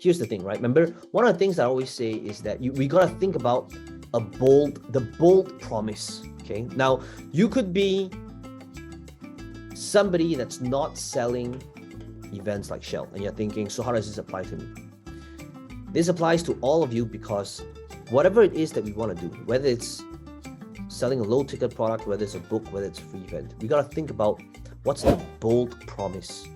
here's the thing, right? Remember, one of the things I always say is that we got to think about the bold promise, okay? Now, you could be somebody that's not selling events like Shell, and you're thinking, so how does this apply to me? This applies to all of you because whatever it is that we want to do, whether it's selling a low ticket product, whether it's a book, whether it's a free event, we got to think about what's the bold promise,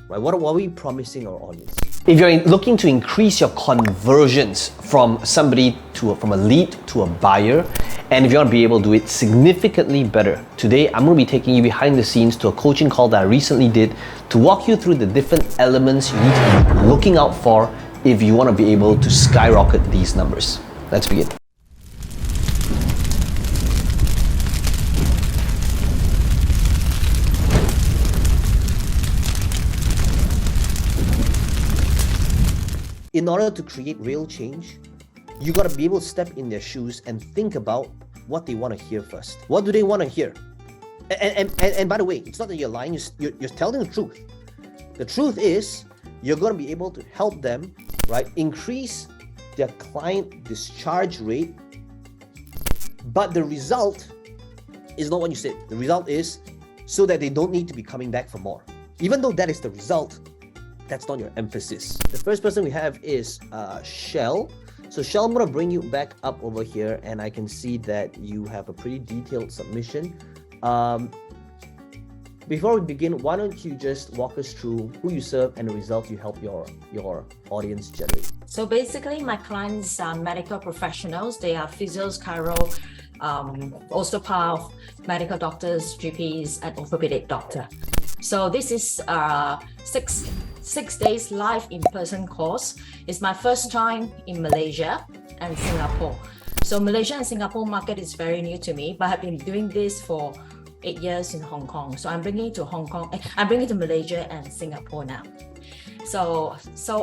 right? What are we promising our audience? If you're looking to increase your conversions from a lead to a buyer, and if you want to be able to do it significantly better, today I'm going to be taking you behind the scenes to a coaching call that I recently did to walk you through the different elements you need to be looking out for if you want to be able to skyrocket these numbers. Let's begin. In order to create real change, you got to be able to step in their shoes and think about what they want to hear first. What do they want to hear? And by the way, it's not that you're lying, you're telling the truth. The truth is, you're going to be able to help them, right, increase their client discharge rate. But the result is not what you said. The result is so that they don't need to be coming back for more. Even though that is the result, that's not your emphasis. The first person we have is Shell. So Shell, I'm going to bring you back up over here, and I can see that you have a pretty detailed submission. Before we begin, why don't you just walk us through who you serve and the result you help your audience generate? So basically, my clients are medical professionals. They are physios, chiro, osteopath, medical doctors, GPs, and orthopedic doctor. So this is six days live in-person course. It's my first time in Malaysia and Singapore. So Malaysia and Singapore market is very new to me, but I've been doing this for 8 years in Hong Kong. So I'm bringing it to Malaysia and Singapore now. So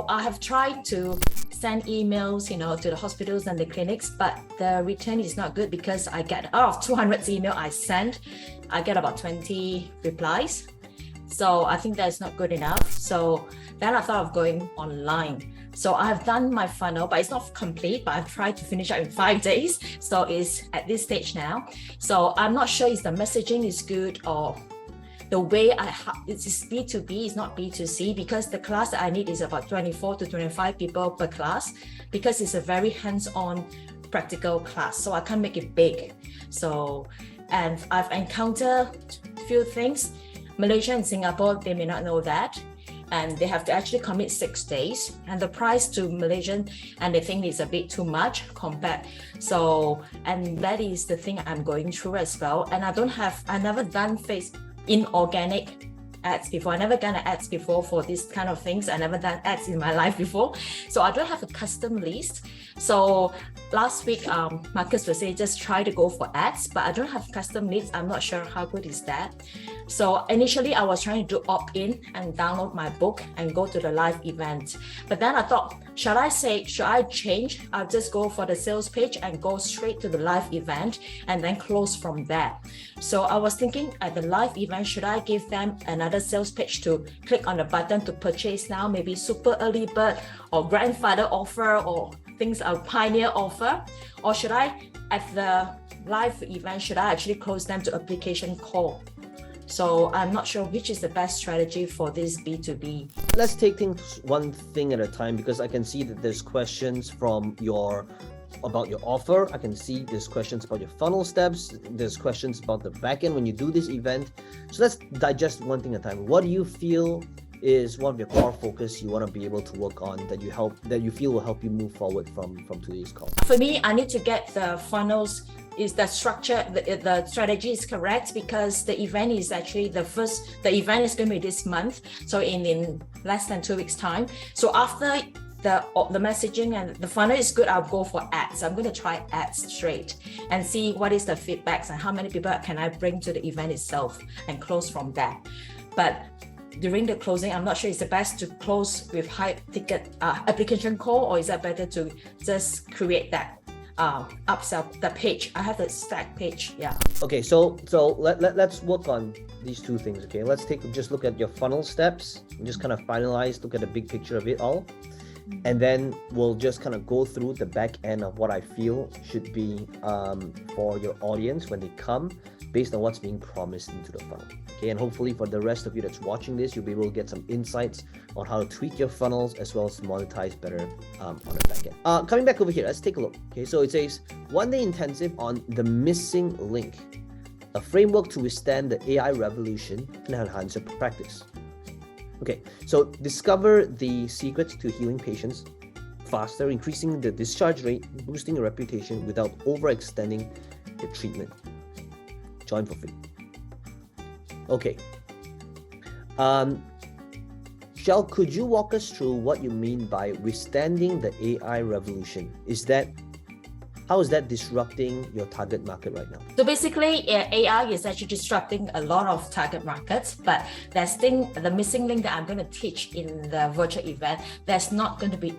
I have tried to send emails, to the hospitals and the clinics, but the return is not good because I get out of 200 emails I send, I get about 20 replies. So I think that's not good enough. So then I thought of going online. So I have done my funnel, but it's not complete, but I've tried to finish it in 5 days. So it's at this stage now. So I'm not sure if the messaging is good or the way it's B2B, it's not B2C, because the class that I need is about 24 to 25 people per class, because it's a very hands-on practical class. So I can't make it big. So, and I've encountered a few things. Malaysia and Singapore, they may not know that, and they have to actually commit 6 days, and the price to Malaysian, and they think it's a bit too much compared. So, and that is the thing I'm going through as well. And I never done inorganic ads before. I never done ads before for this kind of things. I never done ads in my life before. So I don't have a custom list. So last week, Marcus would say, just try to go for ads, but I don't have custom leads. I'm not sure how good is that. So initially I was trying to do opt-in and download my book and go to the live event. But then I thought, should I change? I'll just go for the sales page and go straight to the live event and then close from there. So I was thinking at the live event, should I give them another sales page to click on the button to purchase now, maybe super early bird or grandfather offer or things are pioneer offer? Or should I, at the live event, should I actually close them to application call? So I'm not sure which is the best strategy for this B2B. Let's take things one thing at a time, because I can see that there's questions about your offer. I can see there's questions about your funnel steps. There's questions about the backend when you do this event. So let's digest one thing at a time. What do you feel is one of your core focus you want to be able to work on that you feel will help you move forward from today's call? For me, I need to get the funnels. Is the structure, the strategy is correct, because the event is actually the event is going to be this month. So in less than 2 weeks time. So after the messaging and the funnel is good, I'll go for ads. I'm going to try ads straight and see what is the feedbacks and how many people can I bring to the event itself and close from there. But during the closing, I'm not sure it's the best to close with high ticket application call, or is that better to just create that upsell the page? I have the stack page. Yeah. Okay, so let's work on these two things. Okay, let's just look at your funnel steps and just kind of finalize, look at the big picture of it all. And then we'll just kind of go through the back end of what I feel should be for your audience when they come, based on what's being promised into the funnel. Okay, and hopefully for the rest of you that's watching this, you'll be able to get some insights on how to tweak your funnels as well as monetize better on the back end. Coming back over here, let's take a look. Okay, so it says 1-day intensive on the missing link, a framework to withstand the AI revolution and enhance your practice. Okay, so discover the secrets to healing patients faster, increasing the discharge rate, boosting your reputation without overextending the treatment. Join for free. Okay. Shell, could you walk us through what you mean by withstanding the AI revolution? How is that disrupting your target market right now? So basically, AI is actually disrupting a lot of target markets, but the missing link that I'm going to teach in the virtual event, that's not going to be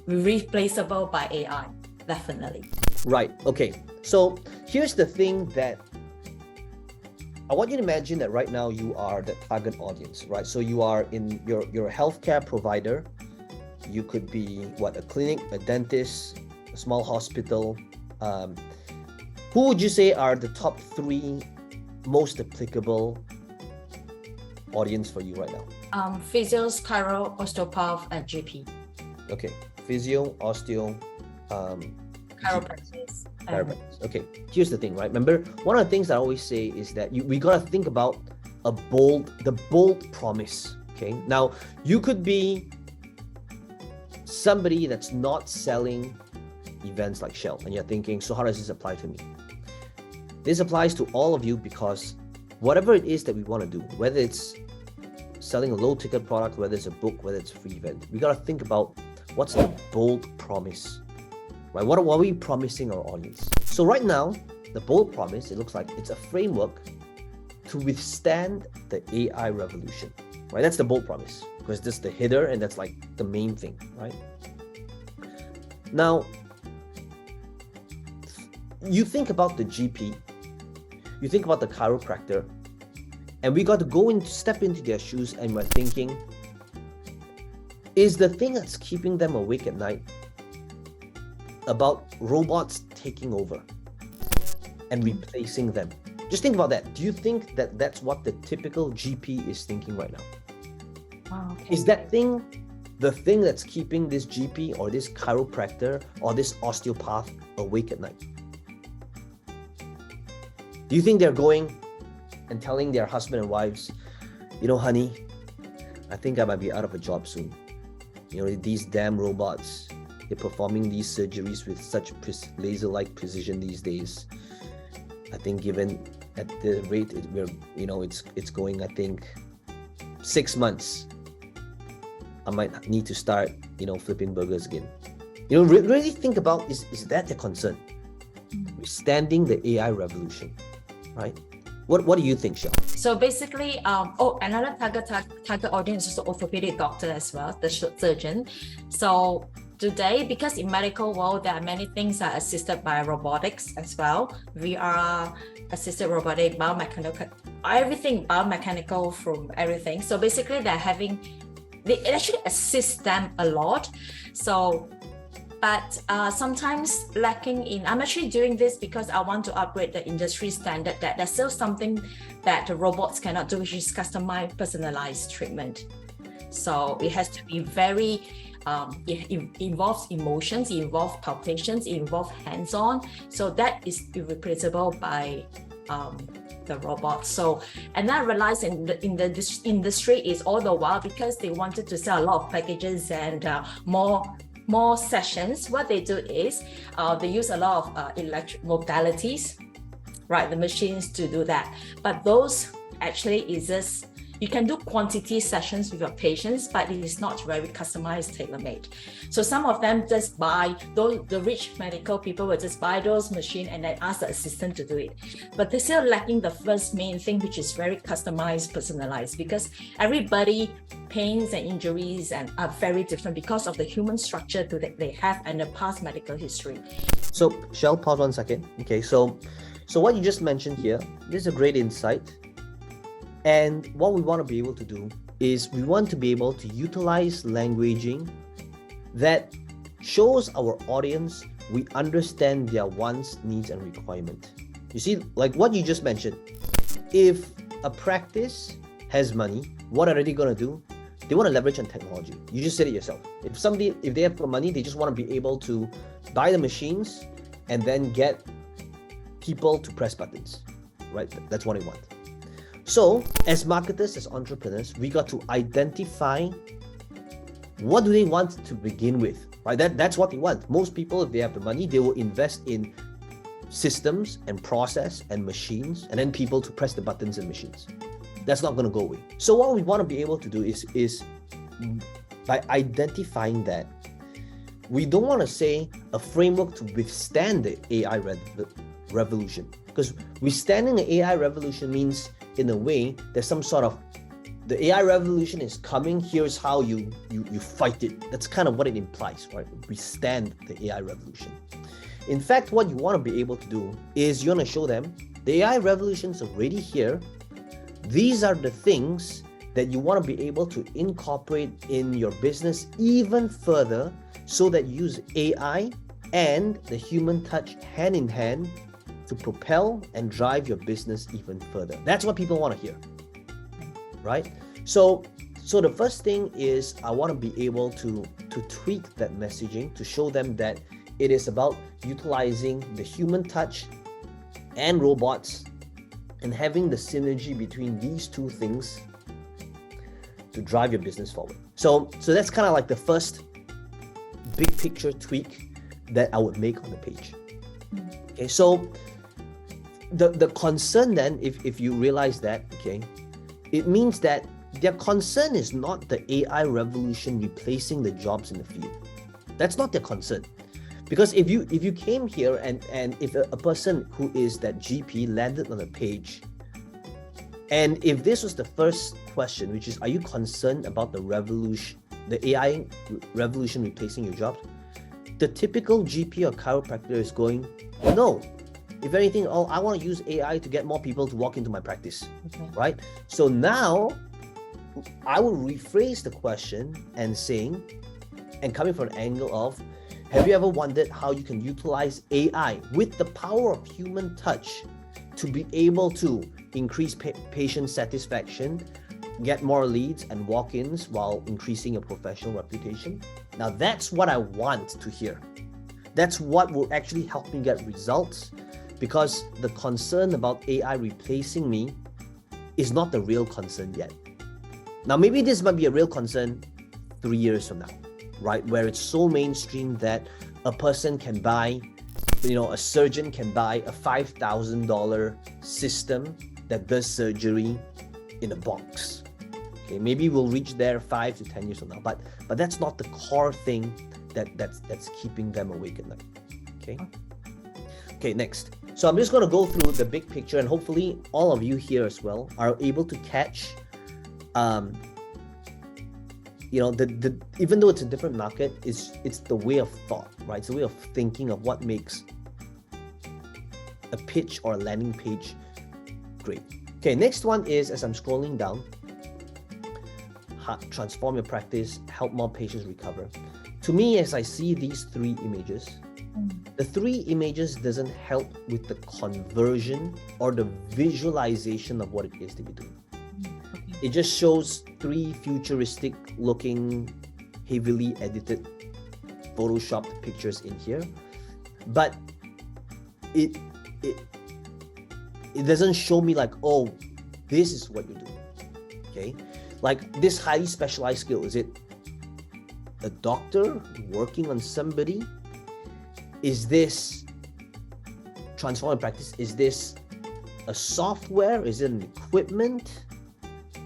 replaceable by AI, definitely. Right, okay. So here's the thing that I want you to imagine that right now you are the target audience, right? So you are in your healthcare provider. You could be a clinic, a dentist, a small hospital. Who would you say are the top 3 most applicable audience for you right now? Physios, chiro, osteopath, and GP. Okay, physio, osteo, Chiropractic. Okay, here's the thing, right? Remember, one of the things I always say is that we gotta think about the bold promise. Okay, now you could be somebody that's not selling events like Shell, and you're thinking, so how does this apply to me? This applies to all of you because whatever it is that we want to do, whether it's selling a low ticket product, whether it's a book, whether it's a free event, we got to think about what's the bold promise, right? What are we promising our audience? So right now, the bold promise, it looks like it's a framework to withstand the AI revolution, right? That's the bold promise because that's the hitter and that's like the main thing, right? Now, you think about the GP, you think about the chiropractor, and we got to step into their shoes, and we're thinking, is the thing that's keeping them awake at night about robots taking over and replacing them? Just think about that. Do you think that that's what the typical GP is thinking right now? Oh, okay. Is that thing the thing that's keeping this GP or this chiropractor or this osteopath awake at night? Do you think they're going and telling their husband and wives, honey, I think I might be out of a job soon. These damn robots, they're performing these surgeries with such laser-like precision these days. I think given at the rate it's going, I think 6 months, I might need to start, flipping burgers again. Really think about, is that the concern? Withstanding the AI revolution, right? What do you think, Shell? So basically, another target audience is the orthopedic doctor as well, the surgeon. So today, because in medical world, there are many things that are assisted by robotics as well. We are assisted robotic, biomechanical, everything biomechanical from everything. So basically, it actually assists them a lot. So, but sometimes lacking in, I'm actually doing this because I want to upgrade the industry standard that there's still something that the robots cannot do, which is customized, personalized treatment. So it has to be very, it involves emotions, it involves palpations, it involves hands-on. So that is irreplaceable by the robots. So, and I realized in the industry is all the while because they wanted to sell a lot of packages and more sessions. What they do is they use a lot of electric modalities, right? The machines to do that. But those actually is just, you can do quantity sessions with your patients, but it is not very customized, tailor-made. So some of them just buy those, the rich medical people will just buy those machines and then ask the assistant to do it. But they're still lacking the first main thing, which is very customized, personalized, because everybody pains and injuries and are very different because of the human structure that they have and the past medical history. So Shell, pause 1 second. Okay, so what you just mentioned here, this is a great insight. And what we want to be able to do is we want to be able to utilize languaging that shows our audience we understand their wants, needs, and requirement. You see, like what you just mentioned, if a practice has money, what are they going to do? They want to leverage on technology. You just said it yourself. If they have money, they just want to be able to buy the machines and then get people to press buttons, right? That's what they want. So as marketers, as entrepreneurs, we got to identify what do they want to begin with, right? That's what they want. Most people, if they have the money, they will invest in systems and process and machines, and then people to press the buttons and machines. That's not going to go away. So what we want to be able to do is by identifying that, we don't want to say a framework to withstand the AI revolution, because withstanding the AI revolution means, in a way, there's some sort of, the AI revolution is coming, here's how you fight it. That's kind of what it implies, right? Withstand the AI revolution. In fact, what you want to be able to do is you want to show them the AI revolution is already here. These are the things that you want to be able to incorporate in your business even further, so that you use AI and the human touch hand in hand to propel and drive your business even further. That's what people want to hear, right? So the first thing is I want to be able to tweak that messaging to show them that it is about utilizing the human touch and robots and having the synergy between these two things to drive your business forward. So that's kind of like the first big picture tweak that I would make on the page. Okay, so the concern then, if you realize that, okay, it means that their concern is not the AI revolution replacing the jobs in the field. That's not their concern. Because if you came here and if a person who is that GP landed on a page, and if this was the first question, which is, are you concerned about the revolution, the AI revolution replacing your jobs? The typical GP or chiropractor is going, no. If anything, I want to use AI to get more people to walk into my practice, right? So now I will rephrase the question and saying, and coming from an angle of, have you ever wondered how you can utilize AI with the power of human touch to be able to increase patient satisfaction, get more leads and walk-ins while increasing your professional reputation? Now that's what I want to hear. That's what will actually help me get results, because the concern about AI replacing me is not the real concern yet. Now maybe this might be a real concern 3 years from now, right? Where it's so mainstream that a person can buy, a surgeon can buy a $5,000 system that does surgery in a box. Okay, maybe we'll reach there 5 to 10 years from now, but that's not the core thing that's keeping them awake at night. Okay, next. So I'm just going to go through the big picture, and hopefully all of you here as well are able to catch even though it's a different market, it's the way of thought, right? It's the way of thinking of what makes a pitch or a landing page great. Okay, next one is, as I'm scrolling down, transform your practice, help more patients recover. To me, as I see these three images, the three images doesn't help with the conversion or the visualization of what it is that you're doing. It just shows three futuristic looking, heavily edited, photoshopped pictures in here, but it doesn't show me like, oh, this is what you're doing. Okay, like this highly specialized skill, is it a doctor working on somebody? Is this transforming practice? Is this a software? Is it an equipment?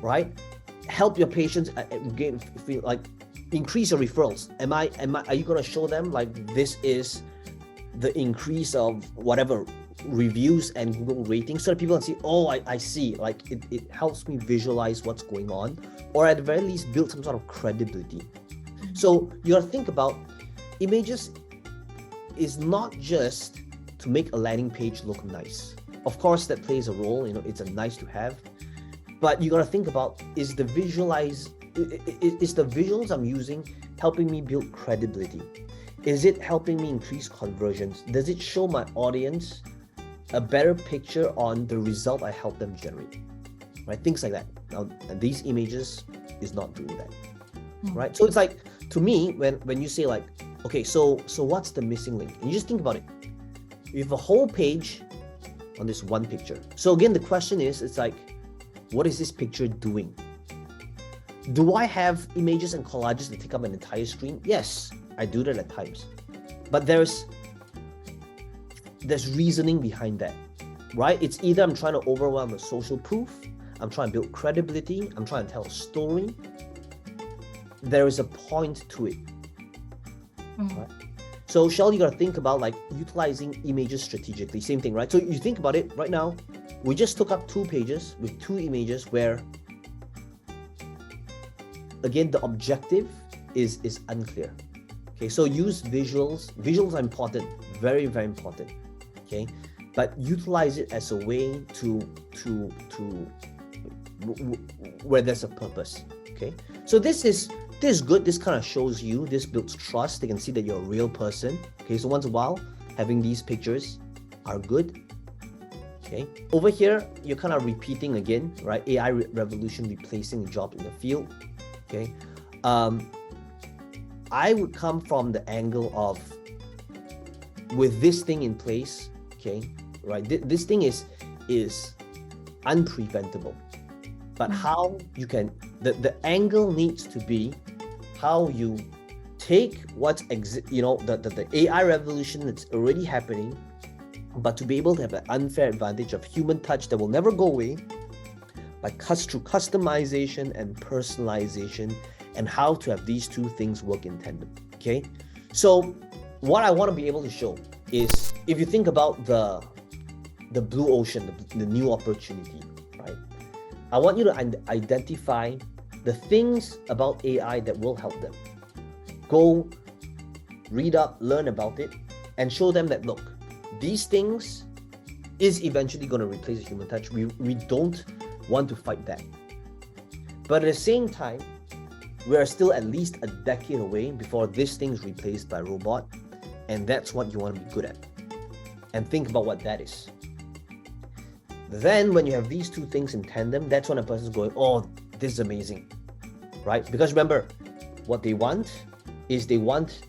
Right? Help your patients again, increase your referrals. Are you going to show them like this is the increase of whatever reviews and Google ratings, so that people can see, oh, I see, like it helps me visualize what's going on, or at the very least build some sort of credibility. So you got to think about images is not just to make a landing page look nice. Of course, that plays a role, it's a nice to have, but you got to think about, is the visuals I'm using, helping me build credibility? Is it helping me increase conversions? Does it show my audience a better picture on the result I help them generate? Right? Things like that. Now, these images is not doing that. Right? So it's like, to me, when you say like, okay, so what's the missing link? And you just think about it. You have a whole page on this one picture. So again, the question is, it's like, what is this picture doing? Do I have images and collages that take up an entire screen? Yes, I do that at times. But there's reasoning behind that, right? It's either I'm trying to overwhelm a social proof, I'm trying to build credibility, I'm trying to tell a story. There is a point to it. Right? So Shell, you got to think about like utilizing images strategically. Same thing, right? So you think about it right now, we just took up 2 pages with 2 images where, again, the objective is unclear. Okay, so use visuals. Visuals are important, very, very important. Okay, but utilize it as a way to where there's a purpose. Okay, so this is good. This kind of shows you, this builds trust. They can see that you're a real person. Okay, so once in a while, having these pictures are good. Okay, over here, you're kind of repeating again, right? AI revolution replacing jobs in the field. Okay, I would come from the angle of, with this thing in place, okay, right? This thing is unpreventable, but how you can, the angle needs to be how you take what's the AI revolution that's already happening, but to be able to have an unfair advantage of human touch that will never go away, by through customization and personalization, and how to have these 2 things work in tandem. Okay, so what I want to be able to show is, if you think about the blue ocean, the new opportunity, right? I want you to identify the things about AI that will help them. Go read up, learn about it, and show them that, look, these things is eventually going to replace the human touch. We don't want to fight that. But at the same time, we are still at least a decade away before this thing's replaced by robot, and that's what you want to be good at. And think about what that is. Then when you have these 2 things in tandem, that's when a person's going, oh, this is amazing, right? Because remember, what they want is they want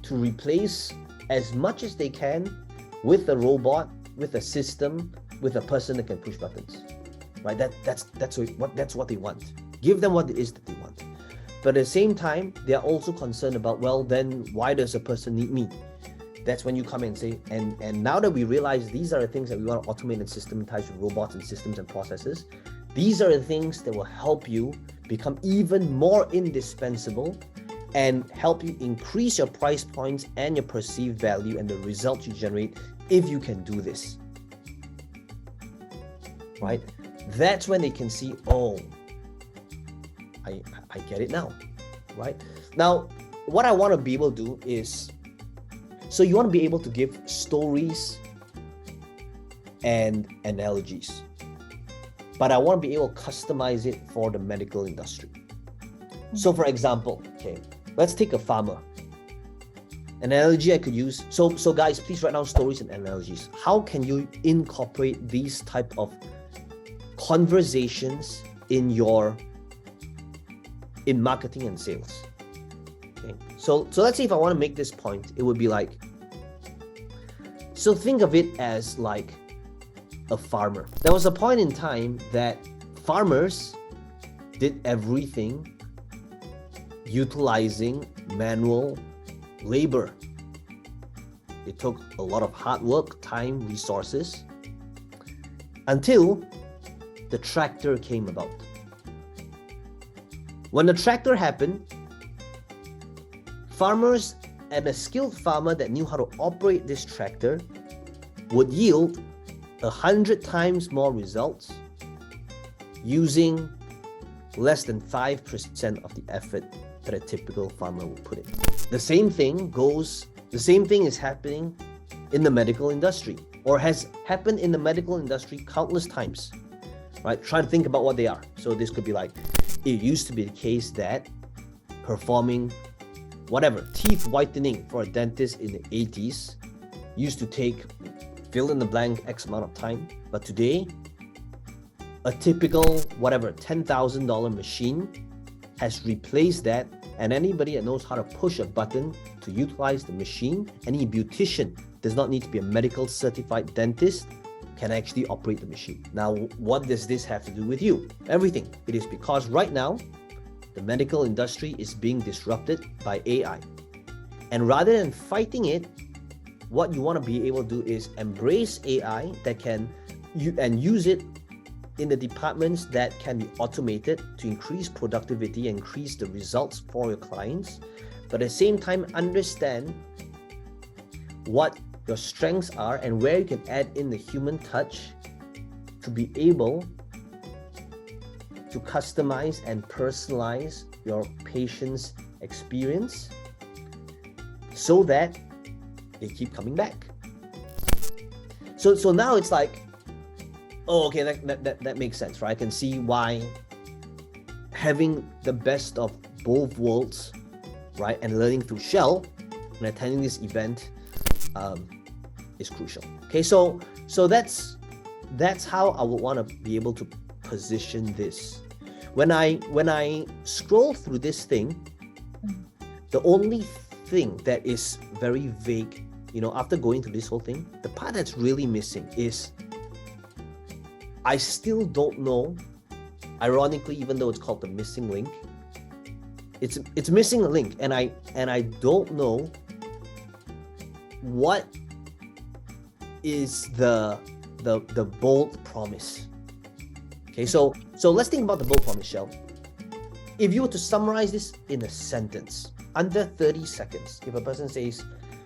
to replace as much as they can with a robot, with a system, with a person that can push buttons, right? That's what they want. Give them what it is that they want. But at the same time, they are also concerned about, well, then why does a person need me? That's when you come in and say, and now that we realize these are the things that we want to automate and systematize with robots and systems and processes, these are the things that will help you become even more indispensable and help you increase your price points and your perceived value and the results you generate if you can do this, right? That's when they can see, oh, I get it now, right? Now, what I want to be able to do is, so you want to be able to give stories and analogies, but I want to be able to customize it for the medical industry. So for example, okay, let's take a farmer. An analogy I could use. So guys, please write down stories and analogies. How can you incorporate these type of conversations in marketing and sales? Okay. So let's say if I want to make this point, it would be like, so think of it as like a farmer. There was a point in time that farmers did everything utilizing manual labor. It took a lot of hard work, time, resources, until the tractor came about. When the tractor happened, farmers and a skilled farmer that knew how to operate this tractor would yield 100 times more results using less than 5% of the effort that a typical farmer would put in. The same thing is happening in the medical industry, or has happened in the medical industry countless times, right? Try to think about what they are. So this could be like, it used to be the case that performing whatever, teeth whitening for a dentist in the 80s used to take fill in the blank X amount of time. But today, a typical, whatever, $10,000 machine has replaced that. And anybody that knows how to push a button to utilize the machine, any beautician does not need to be a medical certified dentist, can actually operate the machine. Now, what does this have to do with you? Everything. It is because right now, the medical industry is being disrupted by AI. And rather than fighting it, what you want to be able to do is embrace AI that can use it in the departments that can be automated to increase productivity and increase the results for your clients. But at the same time, understand what your strengths are and where you can add in the human touch to be able to customize and personalize your patient's experience so that they keep coming back. So now it's like, oh, okay, that makes sense, right? I can see why having the best of both worlds, right, and learning through Shell and attending this event is crucial. Okay, so that's how I would want to be able to position this. When I scroll through this thing, the only thing that is very vague, after going through this whole thing, the part that's really missing is I still don't know, ironically, even though it's called the missing link, it's missing a link, and I don't know what is the bold promise. Okay, so let's think about the bold promise, Shell. If you were to summarize this in a sentence, under 30 seconds, if a person says,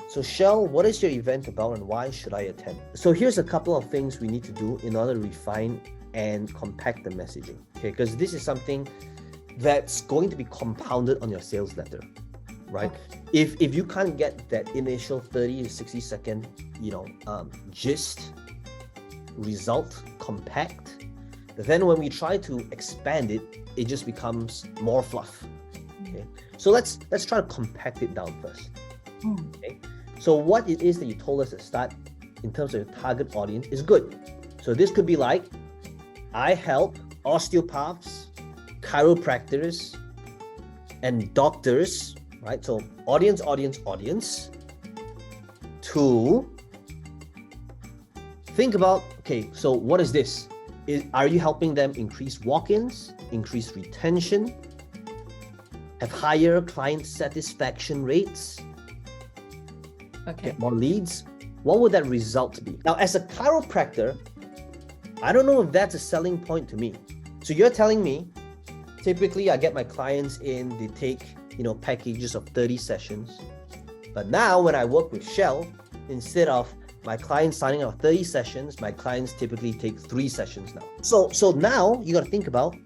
so Shell, what is your event about and why should I attend? So here's a couple of things we need to do in order to refine and compact the messaging, okay? Because this is something that's going to be compounded on your sales letter, right? Okay. If you can't get that initial 30 to 60 second, gist, result, compact, then when we try to expand it, it just becomes more fluff. Okay, so let's try to compact it down first. Okay, so what it is that you told us at the start in terms of your target audience is good. So this could be like, I help osteopaths, chiropractors, and doctors, right? So audience to think about, okay, so what is this? Are you helping them increase walk-ins, increase retention, have higher client satisfaction rates, get more leads? What would that result be? Now, as a chiropractor, I don't know if that's a selling point to me. So you're telling me, typically I get my clients in, they take, packages of 30 sessions. But now when I work with Shell, instead of my clients signing up 30 sessions, my clients typically take 3 sessions now. So now you got to think about,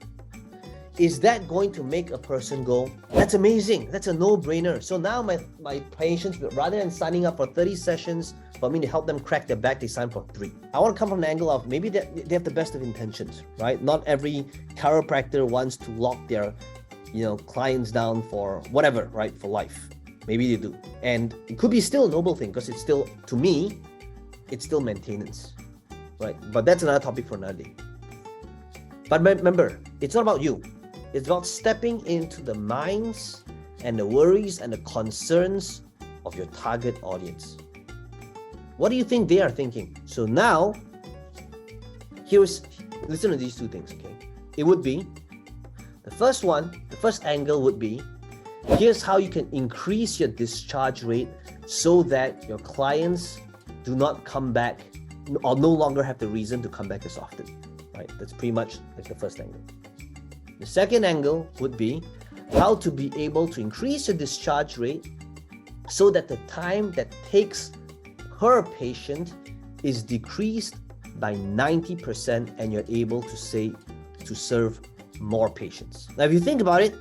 is that going to make a person go, that's amazing, that's a no-brainer. So now my patients, rather than signing up for 30 sessions for me to help them crack their back, they sign for 3. I want to come from the angle of maybe they have the best of intentions, right? Not every chiropractor wants to lock their clients down for whatever, right? For life. Maybe they do. And it could be still a noble thing because it's still, to me, it's still maintenance, right? But that's another topic for another day. But remember, it's not about you. It's about stepping into the minds and the worries and the concerns of your target audience. What do you think they are thinking? So now, listen to these 2 things, okay? It would be, the first angle would be, here's how you can increase your discharge rate so that your clients do not come back or no longer have the reason to come back as often, right? That's pretty much like the first angle. The second angle would be how to be able to increase your discharge rate so that the time that takes per patient is decreased by 90% and you're able to serve more patients. Now, if you think about it,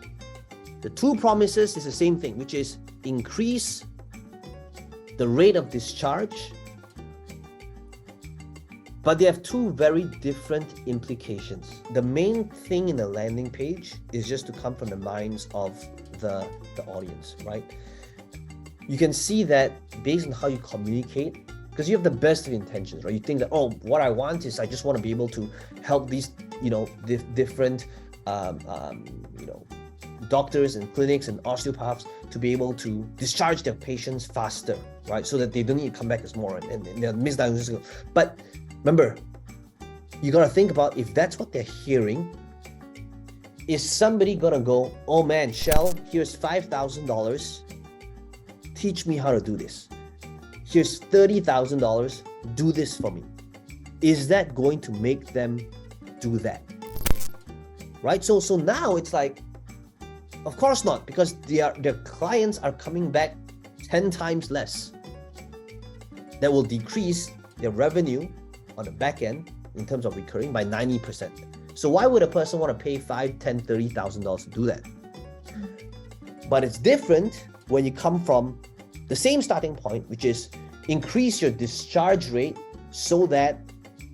the 2 promises is the same thing, which is increase the rate of discharge, but they have 2 very different implications. The main thing in the landing page is just to come from the minds of the audience, right? you can see that based on how you communicate, because you have the best of intentions, right? You think that, oh, what I want is I just want to be able to help these, different, doctors and clinics and osteopaths to be able to discharge their patients faster, right? So that they don't need to come back as more and they're misdiagnosed. But remember, you got to think about if that's what they're hearing, is somebody gonna go, oh man, Shell, here's $5,000, teach me how to do this. Here's $30,000, do this for me. Is that going to make them do that? Right? So now it's like, of course not, because their clients are coming back 10 times less. That will decrease their revenue on the back end in terms of recurring by 90%. So why would a person want to pay $5,000, $10,000, $30,000 to do that? But it's different when you come from the same starting point, which is increase your discharge rate so that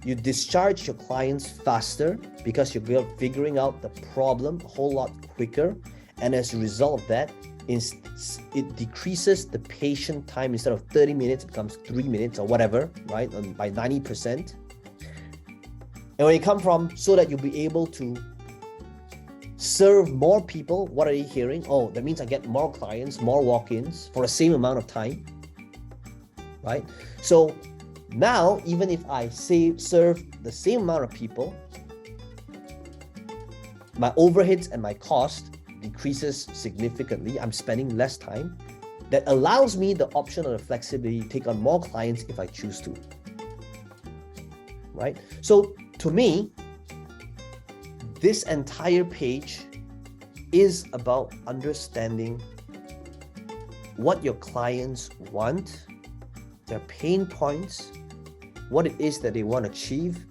you discharge your clients faster because you're figuring out the problem a whole lot quicker. And as a result of that, it decreases the patient time. Instead of 30 minutes, it becomes 3 minutes or whatever, right? By 90%. And when you come from so that you'll be able to serve more people, what are you hearing? Oh, that means I get more clients, more walk-ins for the same amount of time, right? So now, even if I serve the same amount of people, my overheads and my cost decreases significantly. I'm spending less time. That allows me the option or the flexibility to take on more clients if I choose to, right? So to me, this entire page is about understanding what your clients want, their pain points, what it is that they want to achieve,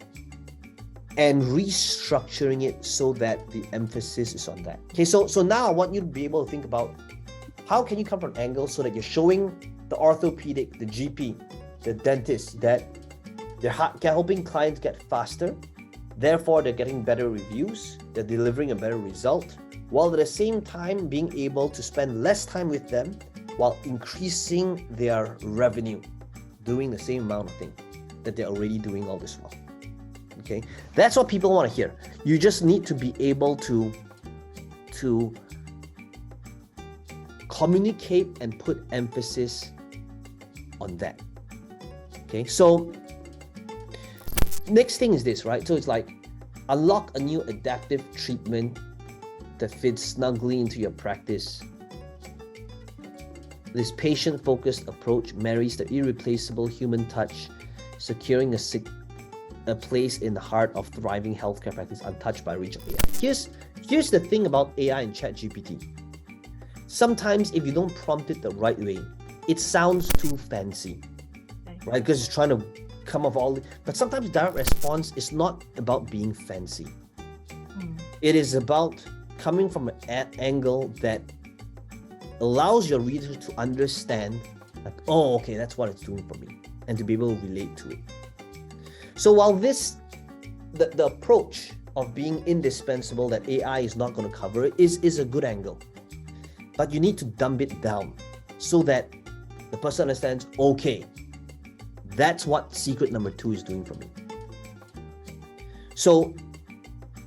and restructuring it so that the emphasis is on that. Okay, so now I want you to be able to think about how can you come from an angle so that you're showing the orthopedic, the GP, the dentist that they're helping clients get faster, therefore they're getting better reviews, they're delivering a better result, while at the same time being able to spend less time with them while increasing their revenue, doing the same amount of thing that they're already doing all this while. Okay, that's what people want to hear. You just need to be able to communicate and put emphasis on that. Okay, so next thing is this, right? So it's like unlock a new adaptive treatment that fits snugly into your practice. This patient-focused approach marries the irreplaceable human touch, securing a place in the heart of thriving healthcare practice untouched by reach of AI. Here's the thing about AI and ChatGPT. Sometimes if you don't prompt it the right way, it sounds too fancy, right? Because it's trying to come up all, but sometimes direct response is not about being fancy. It is about coming from an angle that allows your reader to understand, like, oh, okay, that's what it's doing for me, and to be able to relate to it. So while the approach of being indispensable that AI is not going to cover it is a good angle, but you need to dumb it down so that the person understands, okay, that's what secret number 2 is doing for me. So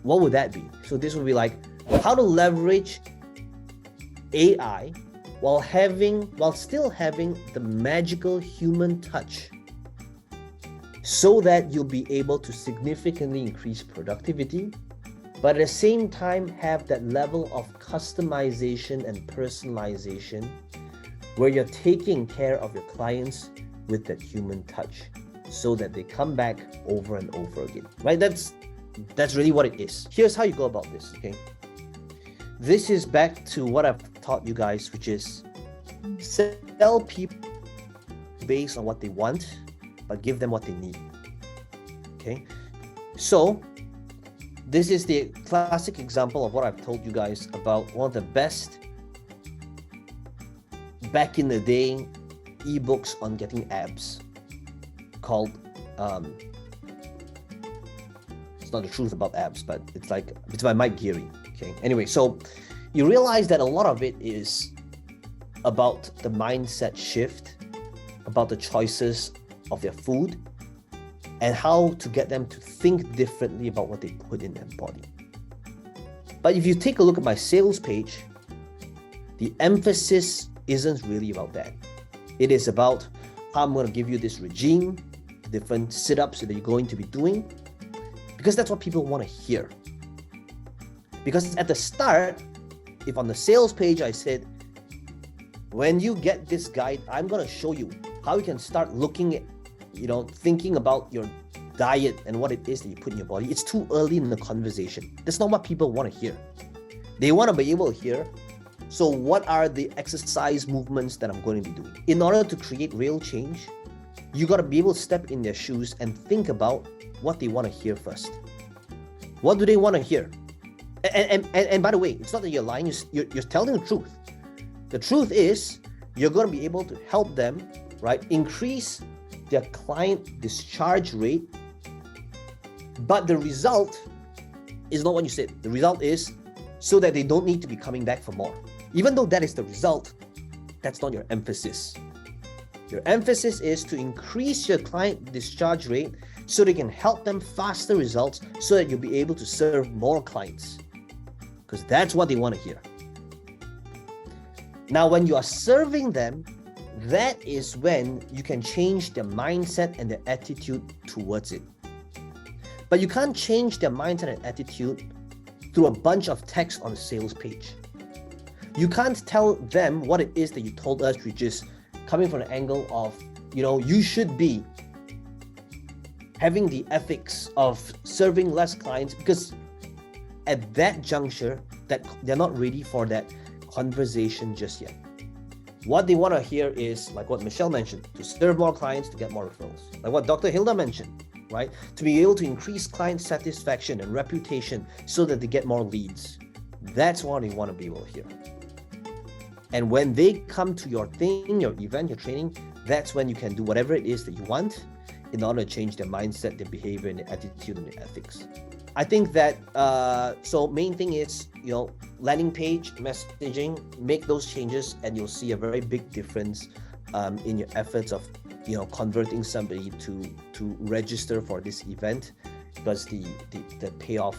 what would that be? So this would be like how to leverage AI while still having the magical human touch, so that you'll be able to significantly increase productivity, but at the same time have that level of customization and personalization where you're taking care of your clients with that human touch so that they come back over and over again, right? That's really what it is. Here's how you go about this, okay? This is back to what I've taught you guys, which is sell people based on what they want, but give them what they need. Okay, so this is the classic example of what I've told you guys about one of the best back in the day ebooks on getting abs called it's not the truth about abs, but it's by Mike Geary. Okay, anyway, so you realize that a lot of it is about the mindset shift, about the choices of their food, and how to get them to think differently about what they put in their body. But if you take a look at my sales page, the emphasis isn't really about that. It is about how I'm going to give you this regime, different sit-ups that you're going to be doing, because that's what people want to hear. Because at the start, if on the sales page I said, when you get this guide, I'm going to show you how you can start looking at, thinking about your diet and what it is that you put in your body. It's too early in the conversation. That's not what people want to hear. They want to be able to hear, so what are the exercise movements that I'm going to be doing? In order to create real change, you got to be able to step in their shoes and think about what they want to hear first. What do they want to hear? And by the way, it's not that you're lying, you're telling the truth. The truth is, you're going to be able to help them, right, increase their client discharge rate. But the result is not what you said. The result is so that they don't need to be coming back for more. Even though that is the result, that's not your emphasis. Your emphasis is to increase your client discharge rate so they can help them faster results so that you'll be able to serve more clients. Because that's what they want to hear. Now, when you are serving them, that is when you can change their mindset and their attitude towards it. But you can't change their mindset and attitude through a bunch of text on the sales page. You can't tell them what it is that you told us, which is coming from the angle of, you should be having the ethics of serving less clients, because at that juncture, that they're not ready for that conversation just yet. What they want to hear is, like what Michelle mentioned, to serve more clients, to get more referrals. Like what Dr. Hilda mentioned, right? To be able to increase client satisfaction and reputation so that they get more leads. That's what they want to be able to hear. And when they come to your thing, your event, your training, that's when you can do whatever it is that you want in order to change their mindset, their behavior, and their attitude and their ethics. I think that, so main thing is, landing page, messaging, make those changes and you'll see a very big difference in your efforts of, converting somebody to register for this event, because the payoff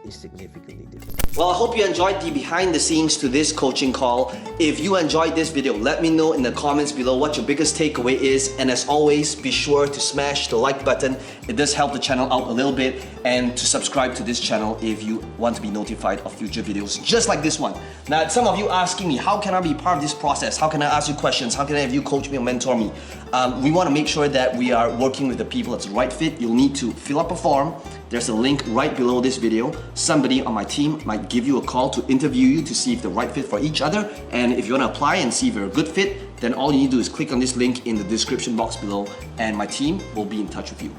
is significantly different. Well, I hope you enjoyed the behind the scenes to this coaching call. If you enjoyed this video, let me know in the comments below what your biggest takeaway is. And as always, be sure to smash the like button. It does help the channel out a little bit. And to subscribe to this channel if you want to be notified of future videos just like this one. Now, some of you asking me, how can I be part of this process? How can I ask you questions? How can I have you coach me or mentor me? We want to make sure that we are working with the people that's the right fit. You'll need to fill up a form. There's a link right below this video. Somebody on my team might give you a call to interview you to see if they're right fit for each other. And if you want to apply and see if you're a good fit, then all you need to do is click on this link in the description box below and my team will be in touch with you.